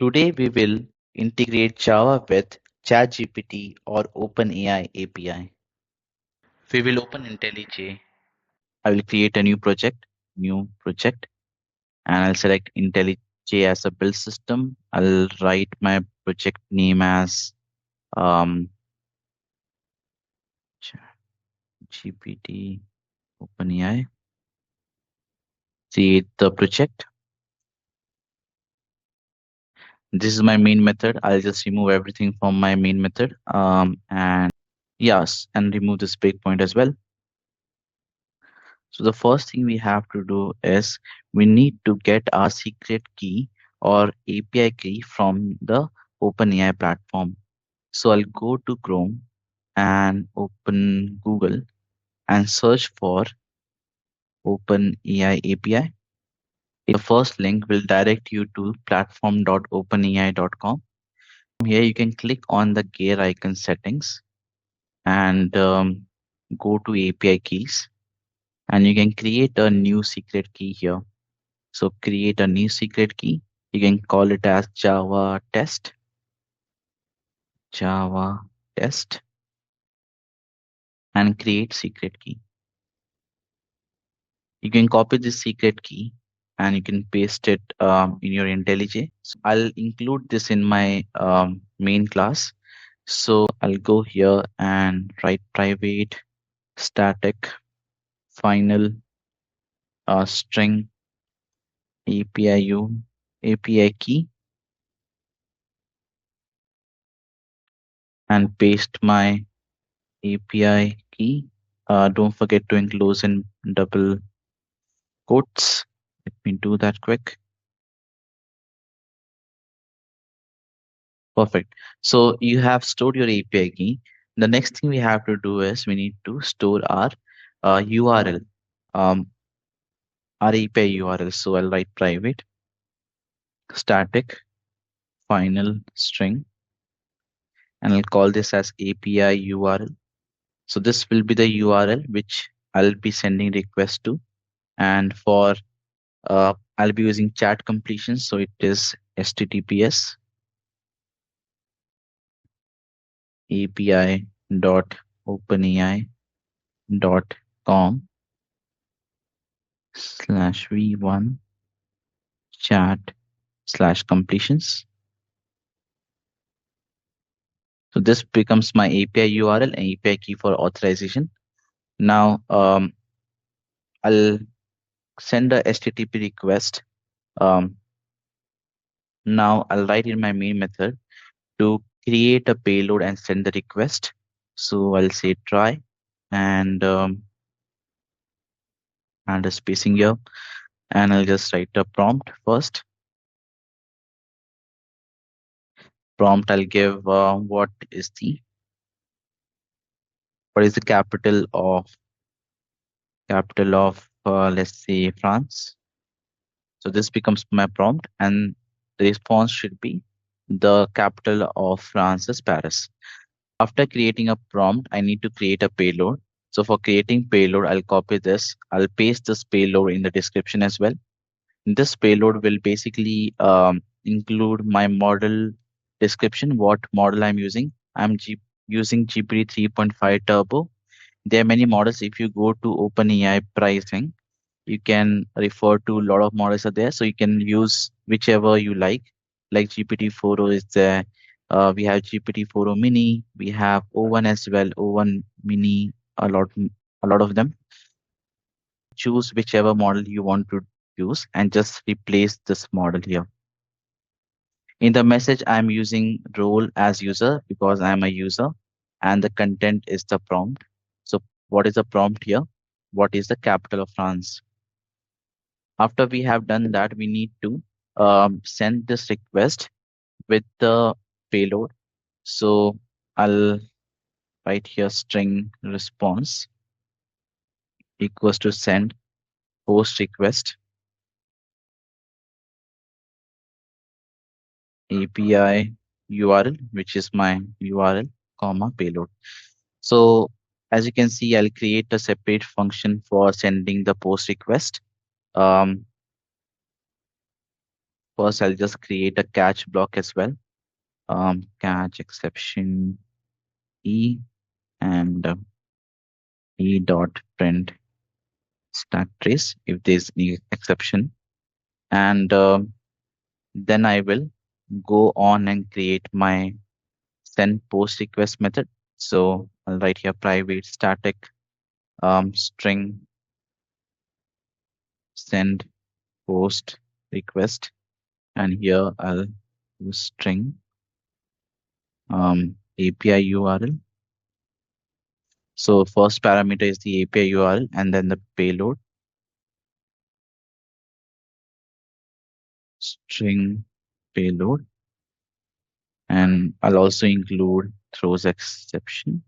Today we will integrate Java with ChatGPT or OpenAI API. We will open IntelliJ. I will create a new project, and I'll select IntelliJ as a build system. I'll write my project name as um, ChatGPT OpenAI. Create the project. This is my main method. I'll just remove everything from my main method. And yes, and remove this breakpoint as well. So the first thing we have to do is we need to get our secret key or API key from the OpenAI platform. So I'll go to Chrome and open Google and search for OpenAI API. The first link will direct you to platform.openai.com. Here you can click on the gear icon settings and go to API keys, and you can create a new secret key here. So create a new secret key. You can call it as Java test, and create secret key. You can copy this secret key and you can paste it in your IntelliJ. So I'll include this in my main class. So I'll go here and write private static final string API key and paste my API key. Don't forget to enclose in double quotes. Let me do that quick. Perfect. So you have stored your API key. The next thing we have to do is we need to store our URL, our API URL. So I'll write private static final string, and I'll call this as API URL. So this will be the URL which I'll be sending request to, and for I'll be using chat completion. So it is https api.openai.com/v1 chat/completions. So this becomes my API URL and API key for authorization. Now I'll send a HTTP request. Now I'll write in my main method to create a payload and send the request. So I'll say try and a spacing here, and I'll just write a prompt first. Prompt I'll give what is the capital of let's say France. So this becomes my prompt, and the response should be the capital of France is Paris. After creating a prompt, I need to create a payload. So for creating payload, I'll copy this. I'll paste this payload in the description as well. This payload will basically include my model description, what model I'm using. I'm using GPT 3.5 Turbo. There are many models. If you go to OpenAI pricing, you can refer to a lot of models are there. So you can use whichever you like GPT-4o is there. We have GPT-4o mini. We have O1 as well, O1 mini, a lot of them. Choose whichever model you want to use and just replace this model here. In the message, I'm using role as user because I'm a user, and the content is the prompt. So what is the prompt here? What is the capital of France? After we have done that, we need to send this request with the payload. So I'll write here string response equals to send post request API URL, which is my URL, comma payload. So as you can see, I'll create a separate function for sending the post request. For First, I'll just create a catch block as well. Catch exception E and E dot print stack trace if there's any exception. And then I will go on and create my send post request method. So I'll write here private static string send post request, and here I'll use string API URL. So first parameter is the API URL and then the payload string payload, and I'll also include throws exception.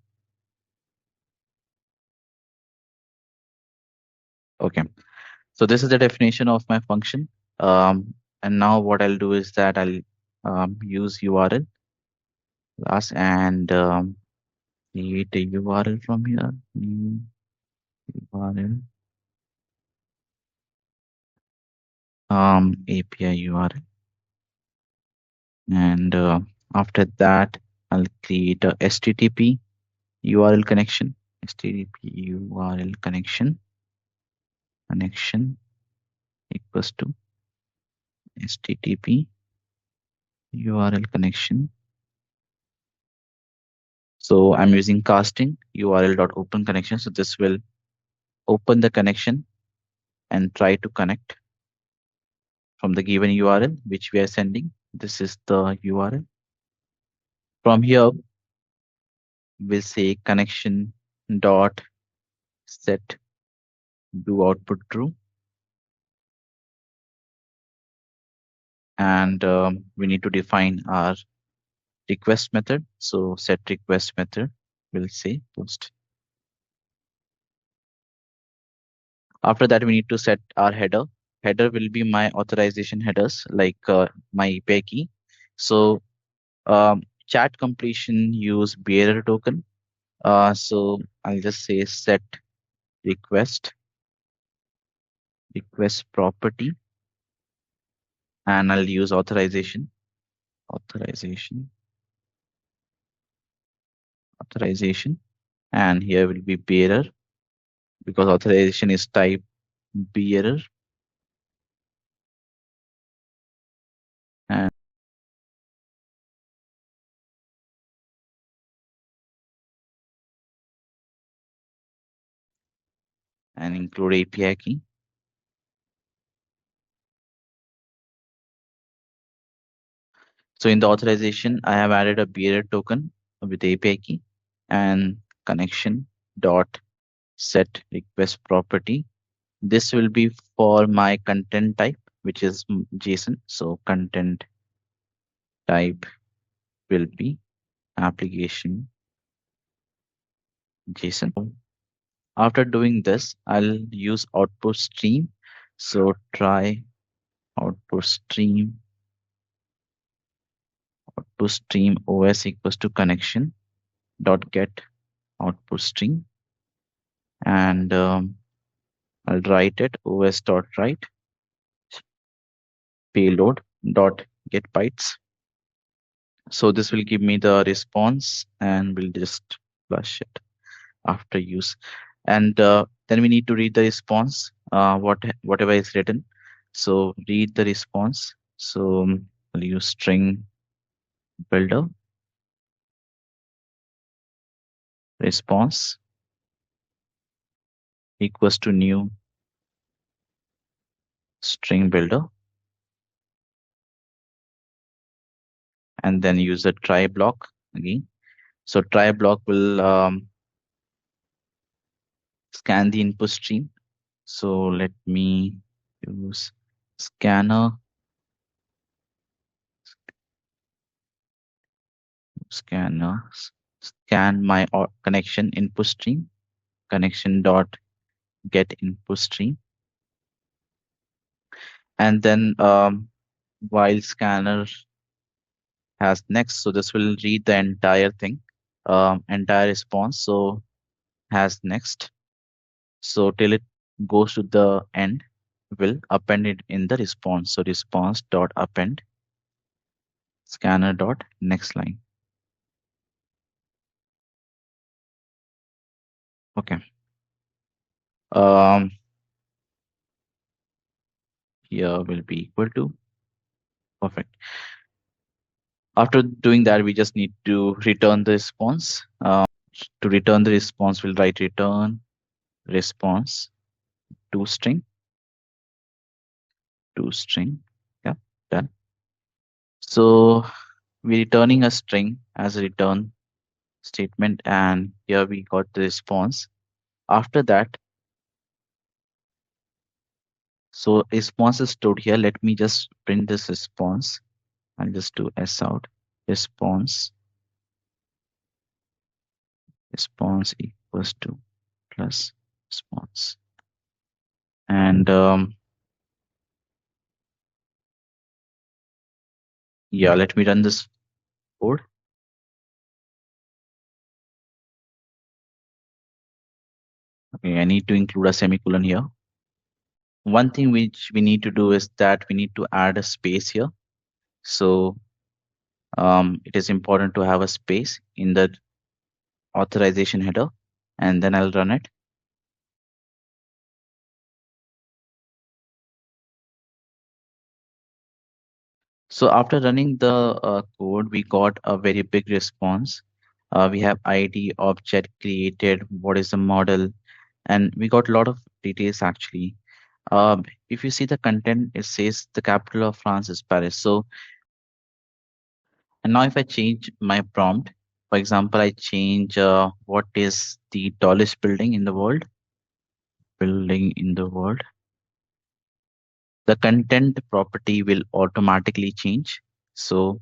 Okay, so this is the definition of my function. And now what I'll do is that I'll use URL class and create a URL from here. New URL API URL, and after that I'll create a HTTP URL connection. HTTP URL connection equals to HTTP URL connection. So I'm using casting URL.open connection. So this will open the connection and try to connect from the given URL which we are sending. This is the URL. From here, we'll say connection dot set do output true, and we need to define our request method. So set request method will say post. After that, we need to set our header. Header will be my authorization headers, like my API key. So chat completion use bearer token. So I'll just say set request property, and I'll use authorization authorization, and here will be bearer because authorization is type bearer, and include API key. So in the authorization, I have added a bearer token with API key and connection dot set request property. This will be for my content type, which is JSON. So content type will be application JSON. After doing this, I'll use output stream. So try output stream OS equals to connection dot get output stream, and I'll write it os dot write payload dot get bytes. So this will give me the response, and we'll just flush it after use. And then we need to read the response, whatever is written. So read the response. So I'll use string builder response equals to new string builder, and then use a try block again. So try block will scan the input stream. So let me use scanner scan my connection input stream connection dot get input stream, and then while scanner has next, so this will read the entire thing, entire response. So has next, so till it goes to the end, will append it in the response. So response dot append scanner dot next line. Okay. Um, Here will be equal to. Perfect. After doing that, we just need to return the response. To return the response, we'll write return response to string to string. Yeah, done. So we're returning a string as a return statement, and here we got the response. After that, so response is stored here. Let me just print this response. I'll just do s out response equals to plus response. And yeah, let me run this code. Okay, I need to include a semicolon here. One thing which we need to do is that we need to add a space here. So it is important to have a space in the authorization header, and then I'll run it. So after running the code, we got a very big response. We have ID, object created, what is the model, and we got a lot of details actually. If you see the content, it says the capital of France is Paris. So, and now if I change my prompt, for example, I change what is the tallest building in the world, the content property will automatically change. So,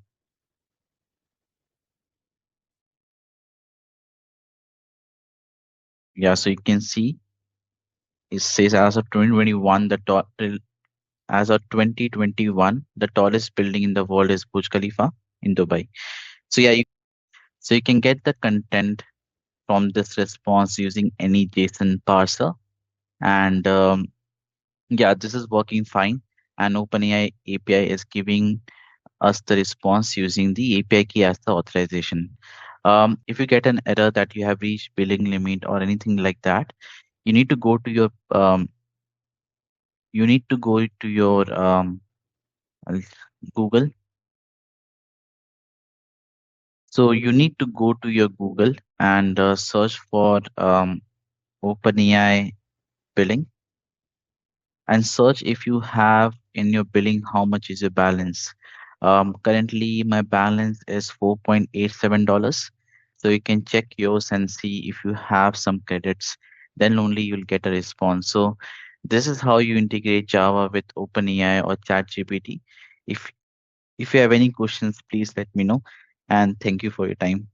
yeah, so you can see it says as of 2021, as of 2021, the tallest building in the world is Burj Khalifa in Dubai. So yeah, so you can get the content from this response using any JSON parser. And yeah, this is working fine. And OpenAI API is giving us the response using the API key as the authorization. If you get an error that you have reached billing limit or anything like that, you need to go to your uh, Google. So you need to go to your Google and search for OpenAI billing and search if you have in your billing how much is your balance. Currently, my balance is $4.87. So you can check yours and see if you have some credits. Then only you'll get a response. So this is how you integrate Java with OpenAI or ChatGPT. If if you have any questions, please let me know. And thank you for your time.